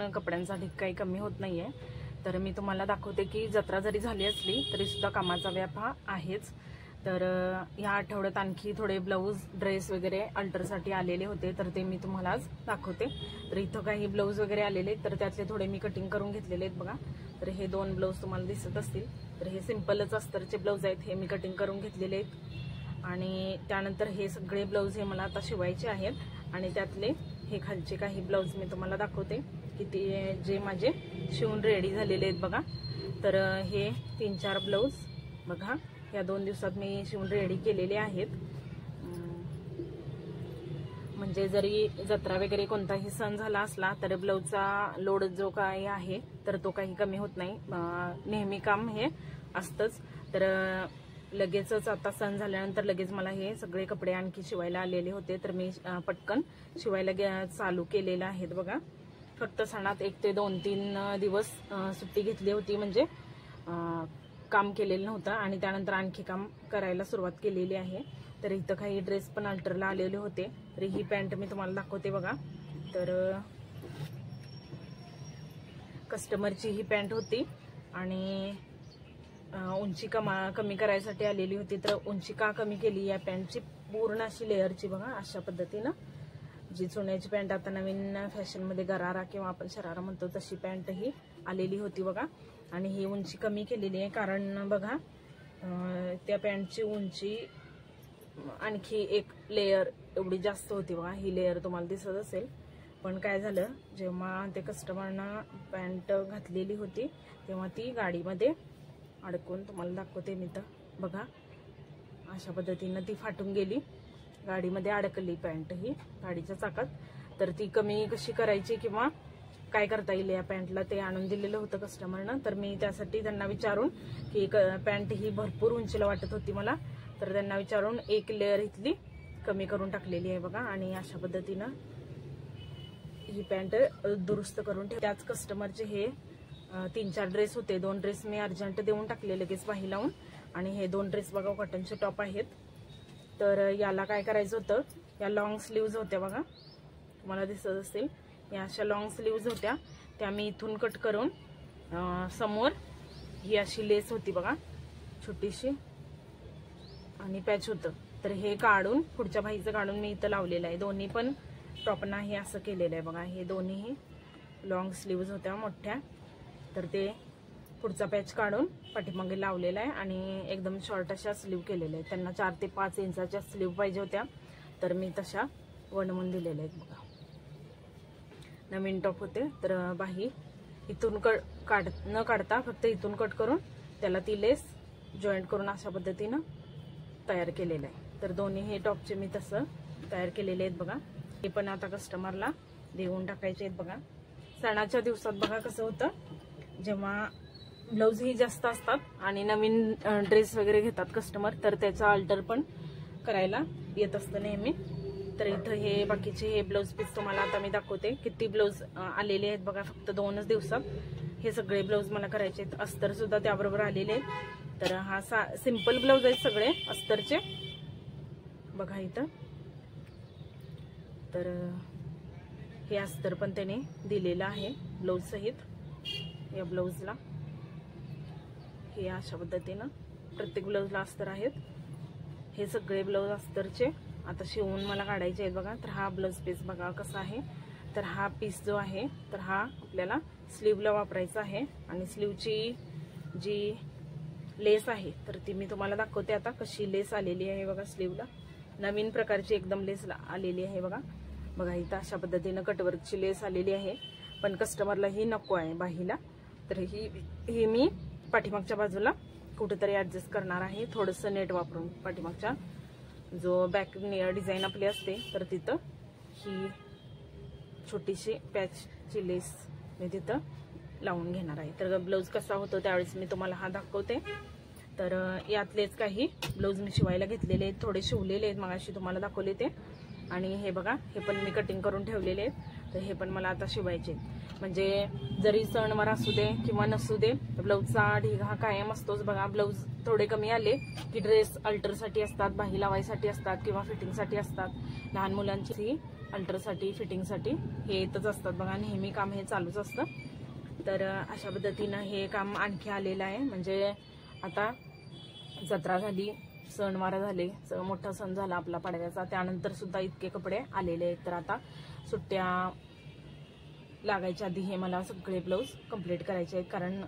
पण कपड्यांसाठी काही कमी होत नाहीये। तर मी तुम्हाला दाखवते की जत्रा जरी झाली असली तरी सुद्धा कामाचा व्याप हा आहेच। तर या आठवड्यात आणखी थोडे ब्लाऊज ड्रेस वगैरे अल्टरसाठी आलेले होते, तर ते मी तुम्हाला आज दाखवते। तर इथं काही ब्लाऊज वगैरे आलेले तर त्यातले थोडे मी कटिंग करून घेतलेले आहेत बघा। तर हे 2 ब्लाऊज तुम्हाला दिसत असतील, तर हे सिंपलच अस्तरचे ब्लाऊज आहेत, हे मी कटिंग करून घेतलेले आहेत। आणि त्यानंतर हे सगळे ब्लाऊज हे मला आता शिवायचे आहेत आणि त्यातले हे खालचे काही ब्लाऊज मी तुम्हाला दाखवते की ते जे माझे शिवून रेडी झालेले आहेत बघा। तर हे 3-4 ब्लाऊज बघा या 2 दिवसात मी शिवून रेडी केलेले आहेत। म्हणजे जरी जत्रा वगैरे कोणताही सण झाला असला तर ब्लाऊजचा लोड जो काही आहे तर तो काही कमी होत नाही, नेहमी काम हे असतंच। तर लगेचच आता सण झाल्यानंतर लगेच मला हे सगळे कपडे आणखी शिवायला आलेले होते, तर मी पटकन शिवायला चालू केलेलं आहेत बघा। फक्त सणात 1 ते 2-3 दिवस सुट्टी घेतली होती, म्हणजे काम केलेलं नव्हतं आणि त्यानंतर आणखी काम करायला सुरुवात केलेली आहे। तर इथं काही ड्रेस पण अल्टरला आलेले होते, तर ही पॅन्ट मी तुम्हाला दाखवते बघा। तर कस्टमरची ही पॅन्ट होती आणि उंची कमी करायसाठी आलेली होती। तर उंची का कमी केली या पॅन्टची, पूर्ण अशी लेअरची बघा अशा पद्धतीनं, जी चुन्याची पॅन्ट आता नवीन फॅशन मध्ये गरारा किंवा आपण शरारा म्हणतो तशी पॅन्ट ही आलेली होती बघा। आणि ही उंची कमी केलेली आहे कारण बघा त्या पॅन्टची उंची आणखी 1 लेअर एवढी जास्त होती बघा। ही लेअर तुम्हाला दिसत असेल, पण काय झालं जेव्हा ते कस्टमरना पॅन्ट घातलेली होती तेव्हा ती गाडीमध्ये अडकून, तुम्हाला दाखवते मी तर बघा अशा पद्धतीनं ती फाटून गेली, गाडीमध्ये अडकली पॅन्ट ही गाडीच्या चाकात। तर ती कमी कशी करायची किंवा काय करता येईल या पॅन्टला ते आणून दिलेलं होतं कस्टमरनं। तर मी त्यासाठी त्यांना विचारून की पॅन्ट ही भरपूर उंचीला वाटत होती मला, तर त्यांना विचारून 1 लेअर इथली कमी करून टाकलेली आहे बघा। आणि अशा पद्धतीनं ही पॅन्ट दुरुस्त करून ठेव। त्याच कस्टमरचे हे 3-4 ड्रेस होते, 2 ड्रेस मी अर्जंट देऊन टाकले लगेच बाही लावून, आणि हे 2 ड्रेस बघा कॉटनचे टॉप आहेत। तर याला काय करायचं होतं, या लॉंग स्लीव्ज होत्या बघा, तुम्हाला दिसत असेल या अशा लॉंग स्लीव्ज होत्या, त्या मी इथून कट करून समोर ही अशी लेस होती बघा छोटीशी आणि पॅच होतं, तर हे काढून पुढच्या बाहीचं काढून मी इथं लावलेलं आहे। दोन्ही पण टॉपना हे असं केलेलं आहे बघा। हे दोन्ही लॉंग स्लीव्ज होत्या मोठ्या, तर ते पुढचा पॅच काढून पाठीमागे लावलेला आहे आणि एकदम शॉर्ट अशा स्लीव केलेल्या आहेत। त्यांना 4 ते 5 इंचाच्या स्लीव पाहिजे होत्या, तर मी तशा बनवून दिलेल्या आहेत बघा। नवीन टॉप होते, तर बाही इथून न काढता फक्त इथून कट करून त्याला ती लेस जॉईंट करून अशा पद्धतीनं तयार केलेलं आहे। तर दोन्ही हे टॉपचे मी तसं तयार केलेले आहेत बघा। हे पण आता कस्टमरला देऊन टाकायचे आहेत बघा। सणाच्या दिवसात बघा कसं होतं, जेव्हा ब्लाऊज ही जास्त असतात आणि नवीन ड्रेस वगैरे घेतात कस्टमर, तर त्याचा अल्टर पण करायला येत असतं नेहमी। तर इथं हे बाकीचे हे ब्लाऊज पीस तुम्हाला आता मी दाखवते किती ब्लाऊज आलेले आहेत बघा फक्त 2च दिवसात। हे सगळे ब्लाऊज मला करायचे आहेत, अस्तर सुद्धा त्याबरोबर आलेले आहेत। तर हा सिंपल ब्लाऊज आहेत सगळे अस्तरचे बघा इथं। तर हे अस्तर पण त्याने दिलेलं आहे ब्लाऊज सहित या ब्लाऊजला। हे अशा पद्धतीनं प्रत्येक ब्लाऊजला अस्तर आहेत। हे सगळे ब्लाऊज अस्तरचे आता शिवून मला काढायचे आहेत बघा। तर हा ब्लाऊज पीस बघा कसा आहे, तर हा पीस जो आहे तर हा आपल्याला स्लीवला वापरायचा आहे आणि स्लीवची जी लेस आहे तर ती मी तुम्हाला दाखवते आता कशी लेस आलेली आहे बघा। स्लीवला नवीन प्रकारची एकदम लेस आलेली आहे बघा। बघा इथं अशा पद्धतीनं कटवर्कची लेस आलेली आहे, पण कस्टमरला ही नको आहे बाहीला, तर ही मी पाठीमागच्या बाजूला कुठेतरी ऍडजस्ट करणार आहे थोडंसं नेट वापरून। पाठीमागच्या जो बॅक डिझाईन आपली असते तर तिथं ही छोटीशी पॅचची लेस मी तिथं लावून घेणार आहे। तर ब्लाऊज कसा होतो त्यावेळेस मी तुम्हाला हा दाखवते। तर यातलेच काही ब्लाऊज मी शिवायला घेतलेले आहेत, थोडे शिवलेले आहेत मगाशी तुम्हाला दाखवले ते। आणि हे बघा हे पण मी कटिंग करून ठेवलेले आहेत, तर हे पण मला आता शिवायचे। म्हणजे जरी सणवार असू दे किंवा नसू दे ब्लाऊजचा ढीग हा कायम असतोच बघा। ब्लाऊज थोडे कमी आले की ड्रेस अल्टरसाठी असतात, बाही लावायसाठी असतात किंवा फिटिंगसाठी असतात। लहान मुलांची अल्टरसाठी फिटिंगसाठी हे येतच असतात बघा, नेहमी काम हे चालूच असतं. तर अशा पद्धतीनं हे काम आणखी आलेलं आहे. म्हणजे आता जत्रा झाली, सणवार झाले, मोठा सण झाला आपला पाडव्याचा, त्यानंतर सुद्धा इतके कपडे आलेले आहेत. तर आता सुट्ट्या लागायच्या आधी हे मला सगळे ब्लाऊज कंप्लीट करायचे आहेत, कारण